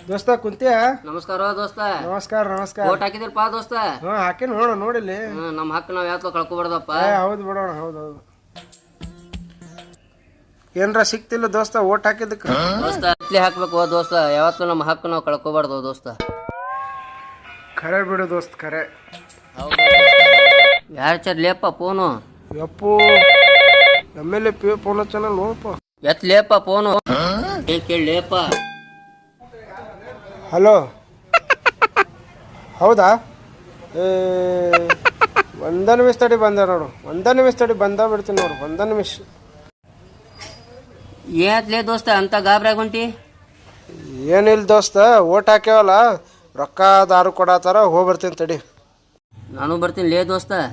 ದೋಸ್ತ ಕುಂತ್ಯಾ? ನಮಸ್ಕಾರ ದೋಸ್ತ. ನಮಸ್ಕಾರ ನಮಸ್ಕಾರ. ಓಟ್ ಹಾಕಿದಿರಪ್ಪ ದೋಸ್ತ? ಹಾಕಿ ನೋಡ ನೋಡಿಲ್ಲಿ. ನಮ್ಮ ಹಕ್ಕು ನಾವ್ ಯಾತ್ಲೋ ಕಳ್ಕೊಬಾರ್ದಪ್ಪ. ಹೌದು ಬಿಡೋಣ, ಹೌದು ಹೌದು. ಏನ್ರ ಸಿಕ್ತಿಲ್ಲ ದೋಸ್ತ ಓಟ್ ಹಾಕಿದ್ದಕ್ಕೆ? ದೋಸ್ತ ಇಟ್ಲಿ ಹಾಕ್ಬೇಕು ದೋಸ್ತ, ಯಾವತ್ತೂ ನಮ್ಮ ಹಕ್ಕು ನಾವು ಕಳ್ಕೊಬಾರ್ದು ದೋಸ್ತ. ಖರೆ ಬಿಡು ದೋಸ್ತ್, ಖರೆ. ಯಾರ ಲೇಪ ಫೋನು? ಯಪ್ಪು ಎಮ್.ಎಲ್.ಎ. ಫೋನ್ ಹಚ್ಚನ ನೋಡಪ್ಪ. ಲೇಪ ಫೋನು ಕೇಳಲೇಪ. ಹಲೋ, ಹೌದಾ? ಒಂದ ನಿಮಿಷ ತಡಿ ಬಂದ ನೋಡು, ಬಂದ ಬಿಡ್ತೀನಿ ನೋಡು, ಒಂದ ನಿಮಿಷ. ಏತ್ಲೇ ದೋಸ್ತ ಅಂತ ಗಾಬ್ರಾಗುಂಟಿ? ಏನಿಲ್ಲ ದೋಸ್ತ, ಓಟ್ ಹಾಕ್ಯಾವಲ್ಲ, ರೊಕ್ಕ ದಾರು ಕೊಡತ್ತಾರ, ಹೋಗ್ಬರ್ತೀನಿ ತಡಿ. ನಾನು ಬರ್ತೀನಿ ಲೇ ದೋಸ್ತ.